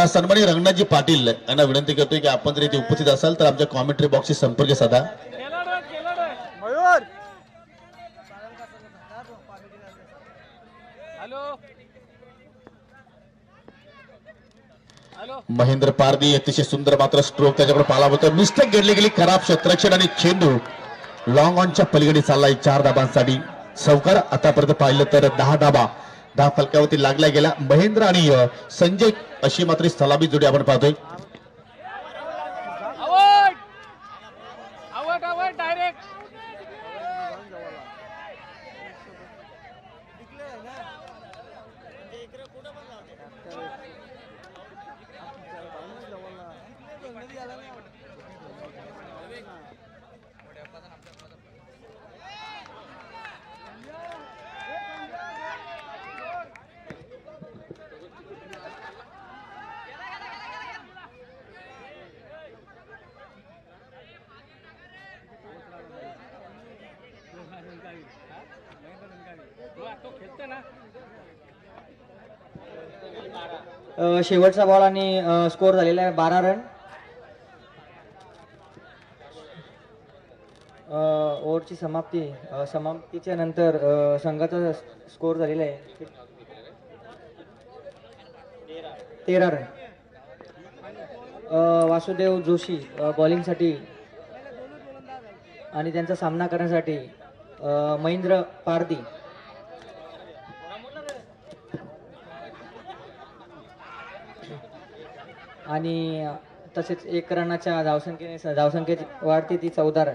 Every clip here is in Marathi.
सन्माननीय रंगनाथजी पाटील यांना विनंती करतोय की आपण जर इथे उपस्थित असाल तर आमच्या कॉमेंट्री बॉक्सशी संपर्क साधा. महेंद्र पारदी अतिशय सुंदर मात्र स्ट्रोक त्याच्याकडे पाला होता. मिस्टेक घेतली गेली खराब क्षेत्ररक्षण आणि चेंडू लॉंग ऑनच्या पलीकडे चाललाय 4 धाबांसाठी. सवकार आतापर्यंत पाहिलं तर 10 धाबा 10 फलकावरती लागल्या गेला. महेंद्र आणि संजय अशी मात्र सलामी जोडी आपण पाहतोय. शेवटचा बॉल आणि स्कोर झालेला आहे 12 रन. ओव्हरची समाप्तीच्या नंतर संघाचा स्कोर झालेला आहे 13 रन. वासुदेव जोशी बॉलिंगसाठी आणि त्यांचा सामना करण्यासाठी महेंद्र पारदी आणि तसेच 1 रनाच्या धावसंख्येची वाढते ती 14 रन.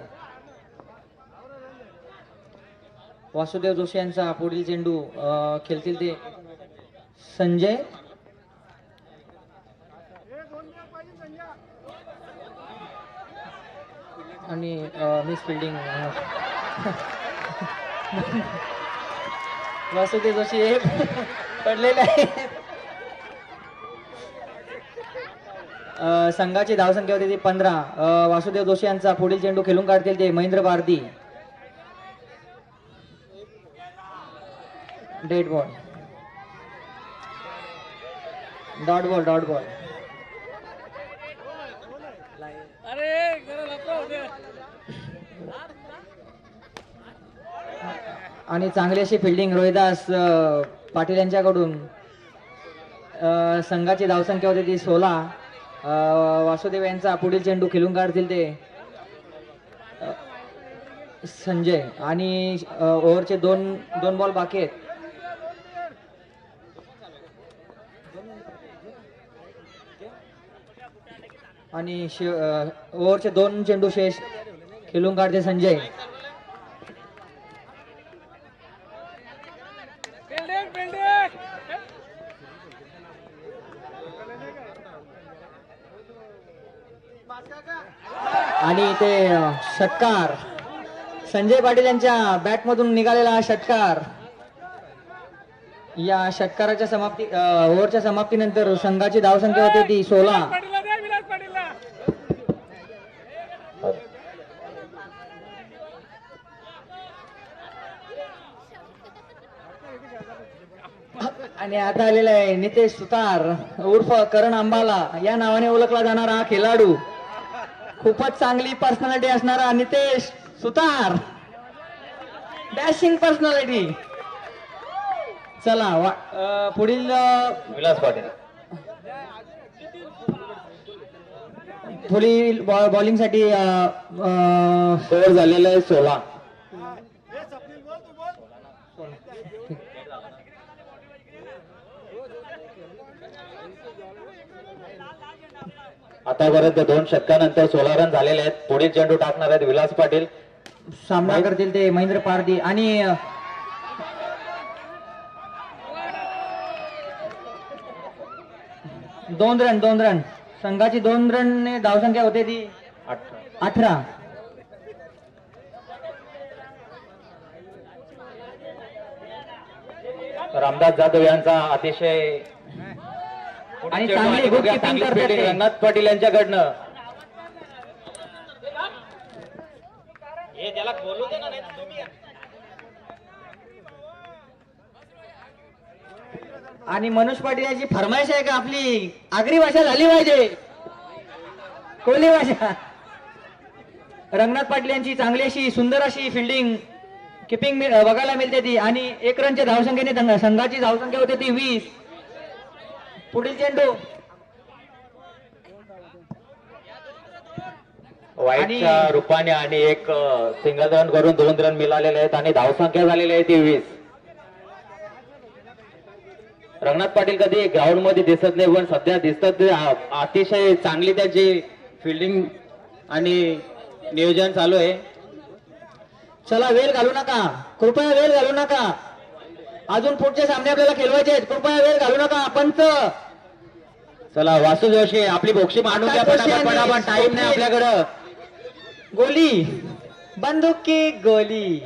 वासुदेव जोशी यांचा पुढील चेंडू खेळतील ते संजय आणि मिस फिल्डिंग वासुदेव जोशी हे पडलेले आहे. संघाची धावसंख्या होती ती 15. वासुदेव जोशी यांचा पुढील चेंडू खेळून काढतील ते Mahendra Pardi. Dead ball dot ball आणि चांगली अशी फिल्डिंग रोहिदास पाटील यांच्याकडून. संघाची धावसंख्या होती ती 16. वासुदेव यांचा पुढील चेंडू खेळून काढतील ते संजय आणि ओव्हरचे दोन बॉल बाकी आहेत. आणि ओव्हरचे 2 चेंडू शेष खेळून काढते संजय. आणि ते षटकार संजय पाटील यांच्या बॅट मधून निघालेला षटकार. या षटकाराच्या ओव्हरच्या समाप्तीनंतर संघाची धावसंख्या होती ती 16. आणि आता आलेला आहे नितेश सुतार उर्फ करण अंबाला या नावाने ओळखला जाणारा हा खेळाडू. खूपच चांगली पर्सनॅलिटी असणारा नितेश सुतार. Dashing personality. चला पुढील विलास पाटील पुढील बॉलिंगसाठी स्कोअर झालेला आहे 16. आतापर्यंत 2 षटकानंतर 16 रन झालेले आहेत. पुढील चेंडू टाकणार आहेत विलास पाटील. सामना करतील ते महेंद्र पारदी आणि 2 रन संघाची 2 रन धावसंख्या होते ती 18. रामदास जाधव यांचा अतिशय आणि चांगली गुड कीपिंग करतात रंगनाथ पाटील यांच्याकडनं. आणि मनोज पाटील यांची फरमाईश आहे का आपली आगरी भाषा झाली पाहिजे, कोली भाषा. रंगनाथ पाटील यांची चांगली अशी सुंदर अशी फिल्डिंग किपिंग बघायला मिळते ती, आणि 1 रनच्या धावसंख्येने संघाची धावसंख्या होते ती 20. पुढील चेंडू वाईटच्या रूपाने आणि एक सिंगल रन करून 2 रन मिळालेले आहेत आणि धावसंख्या झालेली आहे ती 20. रंगनाथ पाटील कधी ग्राउंड मध्ये दिसत नाही, पण सध्या दिसतात ते अतिशय चांगली त्यांची फिल्डिंग आणि नियोजन चालू आहे. चला वेळ घालू नका, कृपया वेळ घालू नका. अजून पुढचे सामने आपल्याला खेळवायचे आहेत, कृपया वेळ घालू नका. पंच चला वासू जोशी आपली बोक्षी मांडून घ्या पटापट पटापट, टाइम नाही आपल्याकडं. गोली बंदूक की गोली.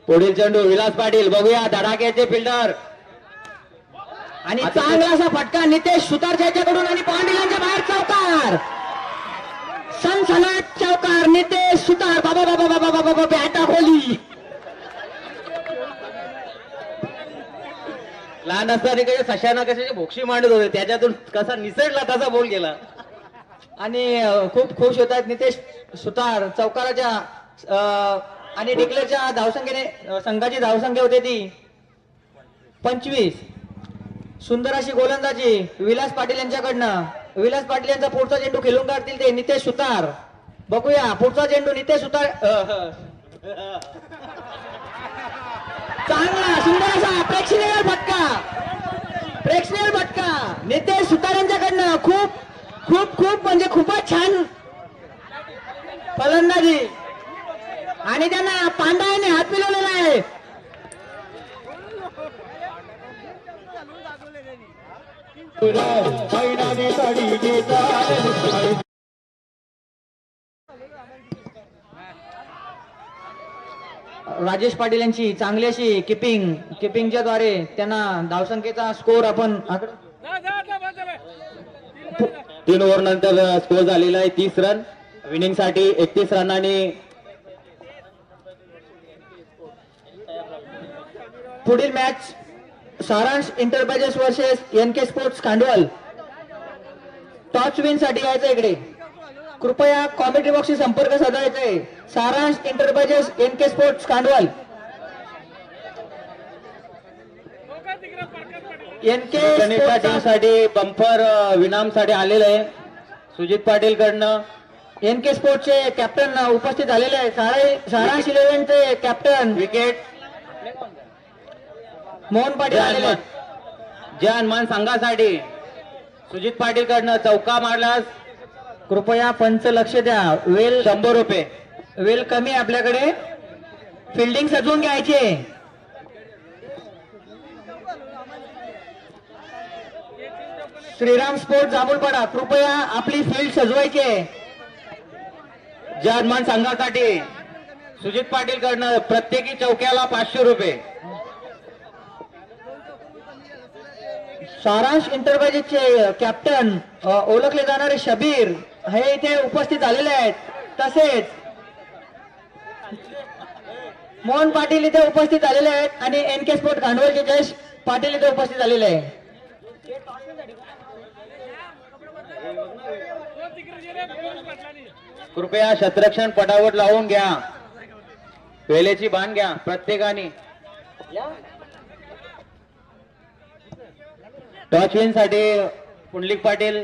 पुढील चेंडू विलास पाटील, बघूया धडाक्याचे फिल्डर आणि चांगला असा फटका नितेश सुतारच्या याच्याकडून आणि पांडुलांच्या बाहेर चौकार. सनसनाट चौकार नितेश सुतार. बाबा बाबा बाबा बाबा बाबा बॅटा गोली. लहान असताना कसे सशाना कशाची बोक्षी मांडत होते, त्याच्यातून कसा निसटला तसा बोल गेला. आणि खूप खुश होत आहेत नितेश सुतार. चौकाराच्या आणि डिक्लेअरच्या धावसंख्येने संघाची धावसंख्या होते ती 25. सुंदर अशी गोलंदाजी विलास पाटील यांच्याकडनं. विलास पाटील यांचा पुढचा चेंडू खेळून काढतील ते नितेश सुतार. बघूया पुढचा चेंडू नितेश सुतार. चांगला सुंदर असा प्रेक्षणीय फटका, प्रेक्षणीय फटका नितेश सुतार यांच्याकडनं. खूप खूप खूप म्हणजे खूपच छान फलंदाजी, आणि त्यांना पांड्याने हात मिळवलेला आहे. राजेश पाटील यांची चांगली अशी किपिंगच्या द्वारे त्यांना धावसंख्येचा स्कोर आपण 3 ओव्हर नंतर स्कोर झालेला आहे 30 रन. विनिंग साठी 31 रनांनी. पुढील मॅच सारांश enterprises versus NK sports कांडवल. टॉच win साठी यायचं इकडे. कृपया कॉमेंट्री बॉक्सशी संपर्क साधायचा आहे. Saransh enterprises NK sports Kandwal. NK टीमसाठी बंपर विनाम साठी आलेलं आहे सुजित पाटील कडनं. एनके स्पोर्ट्सचे कॅप्टन उपस्थित झालेले आहे. सारांश 11चे कॅप्टन विकेट मोहन पाटील आलेले आहेत. ज्या हनुमान संघासाठी सुजित पाटील कडनं चौका मारलास. कृपया पंच लक्ष द्या. वेल 100 रुपये. वेल कमी आहे आपल्याकडे. फिल्डिंग सजवून घ्यायची. श्रीराम स्पोर्ट जांभूळपाडा, कृपया आपली फील्ड सजवायची आहे. ज्या हनुमान संघासाठी सुजित पाटील कडनं प्रत्येकी चौक्याला 500 रुपये. सारांश इंटरप्राइजेसचे कॅप्टन ओळखले जाणारे शबीर हे इथे उपस्थित झालेले आहेत. तसेच मोहन पाटील इथे उपस्थित झालेले आहेत आणि एनके स्पोर्ट कांडवलचे जयेश पाटील इथे उपस्थित झालेले आहे. कृपया शतरक्षण पटावट लावून घ्या. वेळेची बाण घ्या प्रत्येकाने. टॉच विन साठी पुंडलिक पाटील.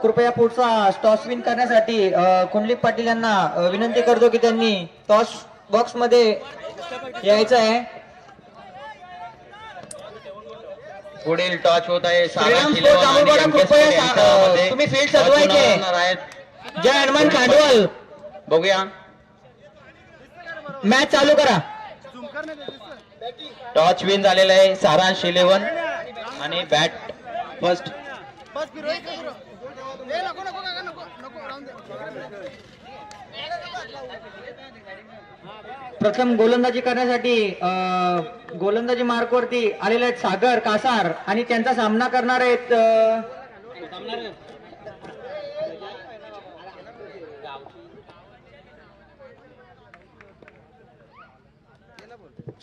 कृपया पुढचा टॉस विन करण्यासाठी कुंडलिक पाटील यांना विनंती करतो की त्यांनी टॉस बॉक्स मध्ये यायचं आहे. पुढील टॉच होत आहे श्रीराम स्पोर्ट जांभूळपाडा, कृपया तुम्ही फील्ड सजवायचे. जय हनुमान कांडवल, बघूया मॅच चालू करा. टॉच विन झालेला आहे सारांश 11 आणि बॅट फर्स्ट. प्रथम गोलंदाजी करण्यासाठी गोलंदाजी मार्कवरती आलेले आहेत सागर कासार आणि त्यांचा सामना करणार आहेत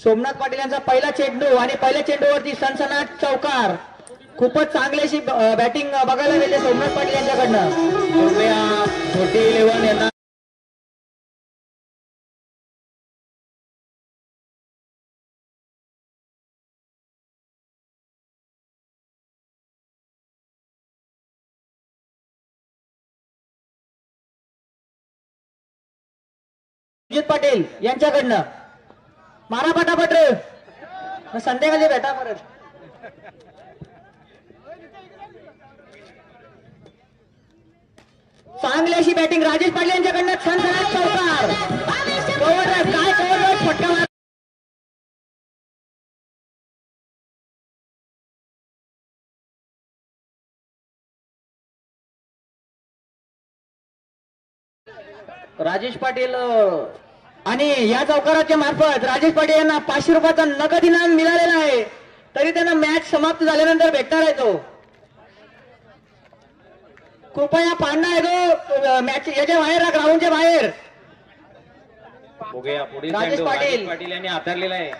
सोमनाथ पाटील यांचा पहिला चेंडू आणि पहिल्या चेंडूवरती सनसनाट चौकार. खूपच चांगली अशी बॅटिंग बघायला मिळते सोमनाथ पाटील यांच्याकडनं. कृपया छोटी 11 यांना सुजित पाटील यांच्याकडनं. मारा पटापट रे. संध्याकाळी भेटा परत. चांगली अशी बॅटिंग राजेश पाटील यांच्याकडनं. सनसनाट चौकार. कव्हर ड्राइव्ह, काय कव्हर ड्राइव्ह, फटका मारा. राजेश पाटील आणि या चौकाराच्या मार्फत राजेश पाटील यांना 500 रुपयाचा नगद इनाम मिळालेला आहे. तरी त्यांना मॅच समाप्त झाल्यानंतर भेटणार आहे तो. कृपया पाडणा आहे तो मॅच याच्या बाहेर, ग्राउंडच्या बाहेर. बघूया पुढील राजेश चेंडू पाटील. राजेश पाटील यांनी हाताळलेला आहे.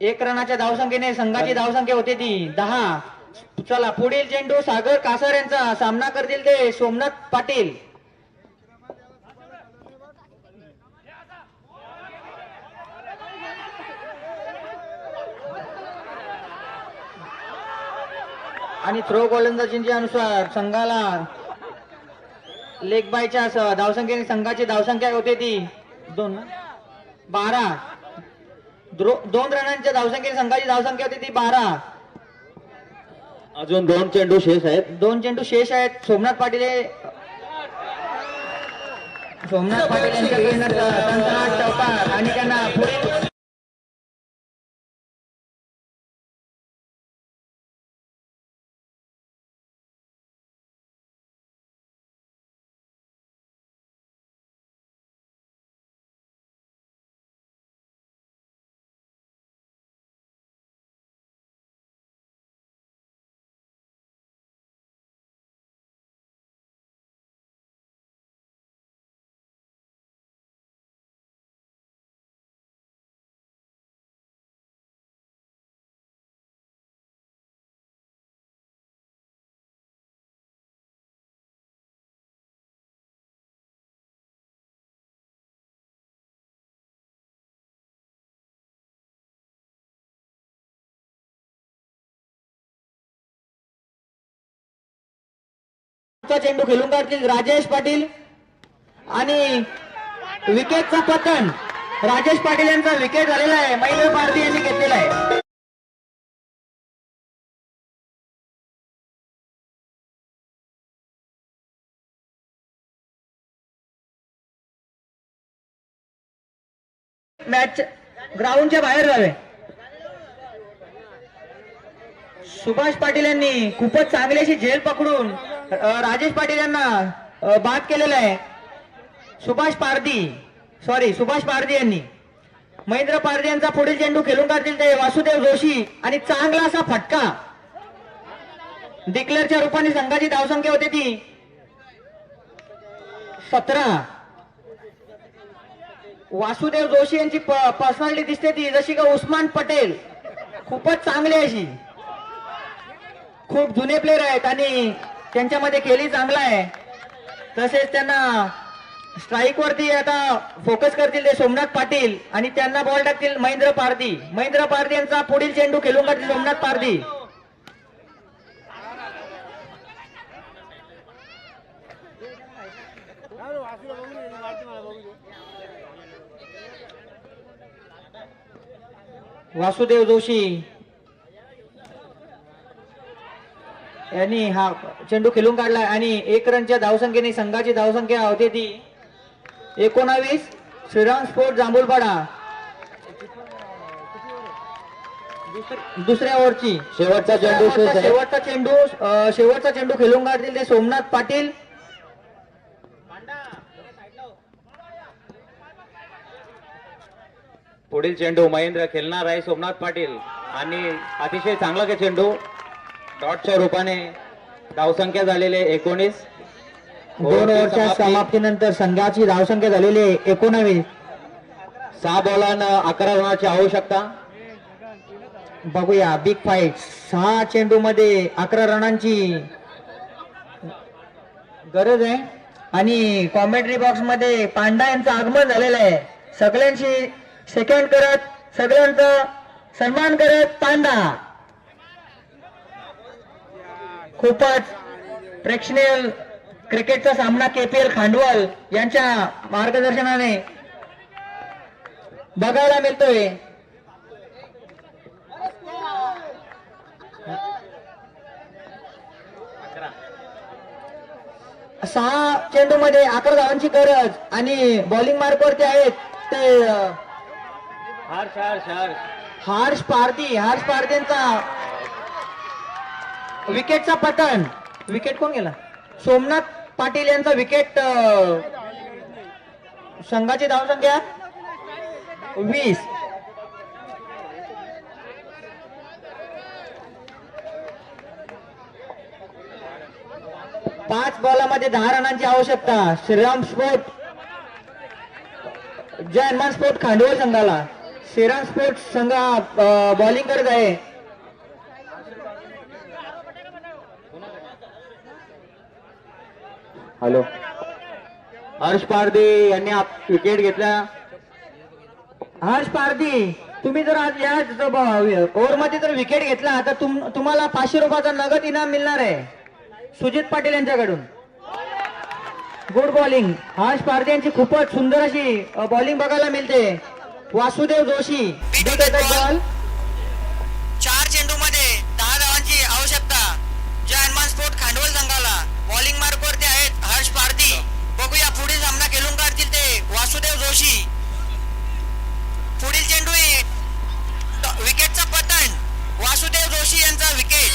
1 रनाच्या धावसंख्येने संघाची धावसंख्या होती ती 10. चला पुढील चेंडू सागर कासर यांचा सामना करतील ते सोमनाथ पाटील. आणि थ्रो गोलंदाजींच्या अनुसार संघाला लेग बायच्या धावसंख्येने संघाची धावसंख्या होते ती 12. 2 रनांच्या धावसंख्येने संघाची धावसंख्या होती ती 12. अजून 2 चेंडू शेष आहेत. 2 चेंडू शेष आहेत. सोमनाथ पाटील यांच्याकडनं सनसनाट चौकार आणि त्यांना पुढील चेंडू खेळून काढतील राजेश पाटील आणि विकेटचा पतन राजेश पाटील यांचा विकेट झालेला आहे. महेंद्र पारधी यांनी घेतलेला आहे. मॅच ग्राउंडच्या बाहेर जावे. सुभाष पाटील यांनी खूपच चांगली अशी झेल पकडून राजेश पाटील यांना बाद केलेला आहे. सुभाष पारधी यांनी. महेंद्र पारधी यांचा पुढील चेंडू खेळून काढतील ते वासुदेव जोशी आणि चांगला असा फटका. डिक्लेअरच्या रूपाने संघाची धावसंख्या होती ती 17. वासुदेव जोशी यांची पर्सनॅलिटी दिसते ती जशी का उस्मान पटेल. खूपच चांगली अशी. खूप जुने प्लेयर आहेत आणि त्यांच्यामध्ये खेळी चांगला आहे. तसेच त्यांना स्ट्राईक वरती आता फोकस करतील ते सोमनाथ पाटील आणि त्यांना बॉल टाकतील महेंद्र पारधी. महेंद्र पारधी यांचा पुढील चेंडू खेळून काढतील सोमनाथ पारधी. वासुदेव जोशी यांनी हा चेंडू खेळून काढलाय आणि 1 रनच्या धावसंख्येने संघाची धावसंख्या होती ती 19. श्रीराम स्पोर्ट जांभूलपाडा. दुसऱ्या ओव्हरची शेवटचा चेंडू खेळून काढतील ते सोमनाथ पाटील. पुढील चेंडू महेंद्र खेळणार आहे सोमनाथ पाटील आणि अतिशय चांगला चेंडू डॉटच्या रूपाने धावसंख्या झालेले 19. 2 ओव्हरच्या समाप्तीनंतर संघाची धावसंख्या झालेली आहे 19. 6 बॉलांना 11 रनाची आवश्यकता. बघूया बिग फाईट. 6 चेंडू मध्ये 11 रनांची गरज आहे. आणि कॉमेंट्री बॉक्स मध्ये पांडा यांचं आगमन झालेलं आहे. सगळ्यांशी सेकंड करत, सगळ्यांचा सन्मान करत पांडा. खूपच प्रेक्षणीय क्रिकेटचा सामना KPL खांडवल यांच्या मार्गदर्शनाने बघायला मिळतोय. सहा चेंडू मध्ये 11 धावांची गरज आणि बॉलिंग मार्कवरती आहेत ते हर्ष पारधींचा विकेटचा पतन. विकेट कोण गेला? सोमनाथ पाटील यांचा विकेट. संघाची धावसंख्या 20. पाच बॉलामध्ये 10 रनांची आवश्यकता. श्रीराम स्पोर्ट जय हनुमान स्पोर्ट खांडवल संघाला. श्रीराम स्पोर्ट संघ बॉलिंग करत आहे. हॅलो, हर्ष पारधी यांनी विकेट घेतला. हर्ष पारधी, तुम्ही जर आज या ओव्हर मध्ये जर विकेट घेतला तर तुम्हाला 500 रुपयाचा नगद इनाम मिळणार आहे सुजित पाटील यांच्याकडून. Good bowling. हर्ष पारधी यांची खूपच सुंदर अशी बॉलिंग बघायला मिळते. वासुदेव जोशी बॉल. 4 चेंडू मध्ये 10 धावांची आवश्यकता. जय हनुमान स्पोर्ट खांडवल संघाला. बॉलिंग मार्कवरती आहेत हर्ष पारधी. बघूया पुढील सामना खेळून काढतील ते वासुदेव जोशी. पुढील चेंडू विकेटचा पतन. वासुदेव जोशी यांचा विकेट.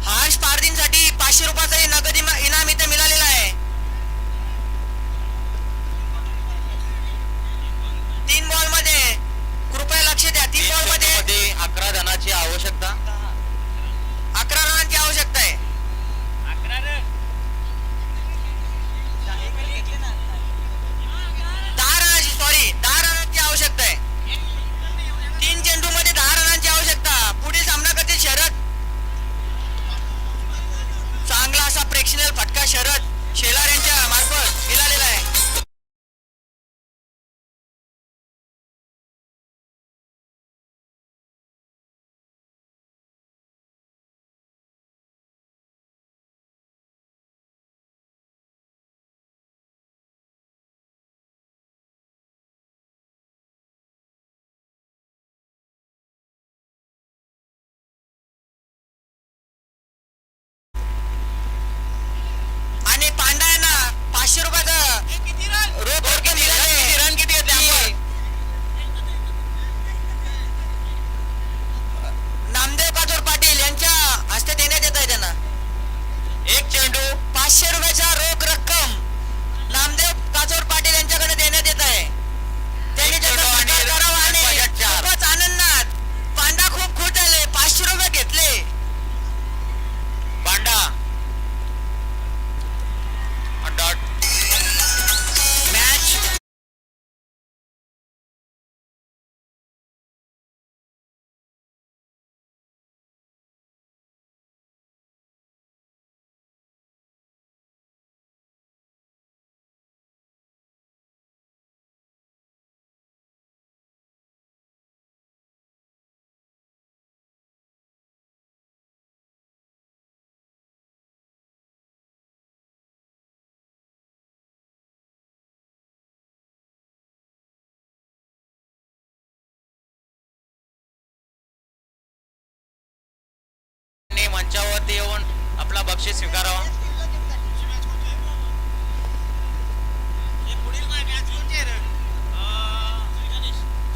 हर्ष पारधींसाठी 500 रुपयाचा नगद इनाम इथे मिळालेला आहे. 3 बॉल मध्ये कृपया लक्ष द्या. 3 बॉल मध्ये 11 रनाची आवश्यकता. 11 रनांची आवश्यकता आहे. 10 रनांची आवश्यकता आहे. 3 चेंडू मध्ये 10 रनांची आवश्यकता. पुढील सामना करतील शरद. चांगला असा प्रेक्षणीय फटका शरद शेलार यांच्या मार्फत मिळालेला आहे. आणि पांडा यांना 500 रुपयाचा रोख रक्कम मिळाली. रन किती येते? नामदेव काजोर पाटील यांच्या हस्ते देण्यात येत आहे त्यांना. 1 चेंडू 500 रुपयाचा रोख रक्कम नामदेव काजोर पाटील यांच्याकडे देण्यात येत आहे. त्यांनी त्याचा स्वीकार करावा आणि खूपच आनंदात पांडा खूप खुश झाले. 500 रुपये घेतले. पांडा मॅच. मंचावरती येऊन आपला बक्षीस स्वीकारावा.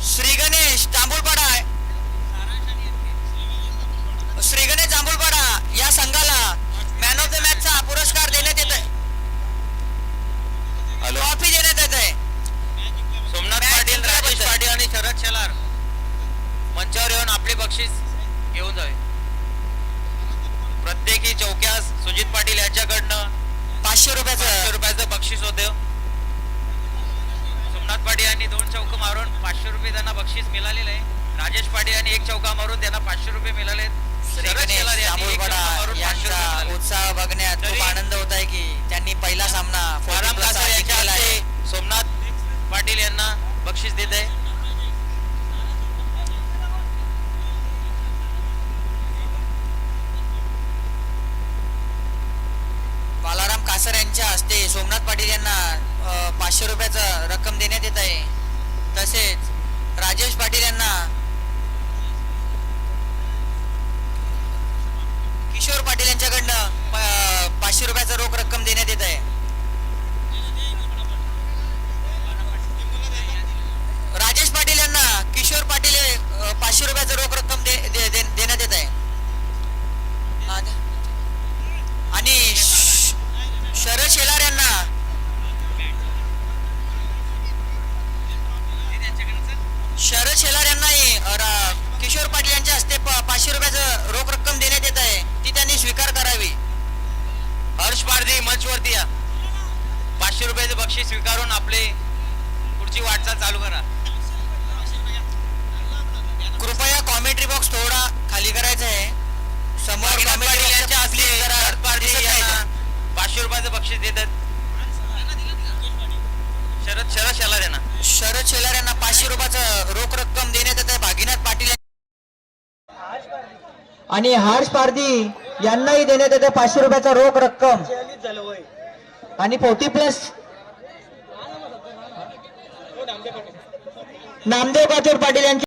श्री गणेश जांभूळपाडा. श्री गणेश जांभूळपाडा या संघाला ट्रॉफी देण्यात येत आहे. सोमनाथ पाटील, राजेश पाटील आणि शरद शेलार मंचावर येऊन आपले बक्षीस घेऊन जावे. प्रत्येकी चौक्यास सुजित पाटील यांच्याकडनं 500 रुपयाचं बक्षीस होते. सोमनाथ पाटील यांनी 2 चौक मारून 500 रुपये त्यांना बक्षीस मिळालेलं आहे. राजेश पाटील यांनी 1 चौका मारून त्यांना 500 रुपये मिळाले आहेत. शरद शेलार यांनी 1 चौका मारून 500 रुपये यांचा मिळाले. उत्साह बघण्यात खूप तरी आनंद होत आहे की त्यांनी पहिला सामना आराम कासार यांच्या जिंकलेला आहे. हस्ते सोमनाथ पाटील यांना बक्षीस देत आहे. बालाराम कासर यांच्या हस्ते सोमनाथ पाटील यांना 500 रुपयाचं रक्कम देण्यात येत आहे. तसेच राजेश पाटील यांना किशोर पाटील यांच्याकडनं 500 रुपयाचं रोख रक्कम देण्यात येत आहे. राजेश पाटील यांना किशोर पाटील 500 रुपयाचं रोख रक्कम देण्यात येत आहे. आणि शरद शेलार यांना किशोर पाटील यांच्या हस्ते 500 रुपयाचं रोख रक्कम देण्यात येत आहे. ती त्यांनी स्वीकार करावी. हर्ष पारधी मंचवरती या. 500 रुपयाचे बक्षीस स्वीकारून आपले पुढची वाटचाल चालू करा. कृपया कॉमेंट्री बॉक्स थोडा खाली करायचा आहे. समोर पाटील यांच्या हस्ते शरद पारधी दिसत यांना नाही. 500 रुपयाचं बक्षीस देतात. शरद शेलार यांना शरद शेलार यांना 500 रुपयाचं रोख रक्कम देण्यात येत आहे. भागीनाथ पाटील आणि हर्ष पारधी यांनाही देण्यात येते 500 रुपयाचा रोख रक्कम. आणि 40+ नामदेव काचोर पाटील यांची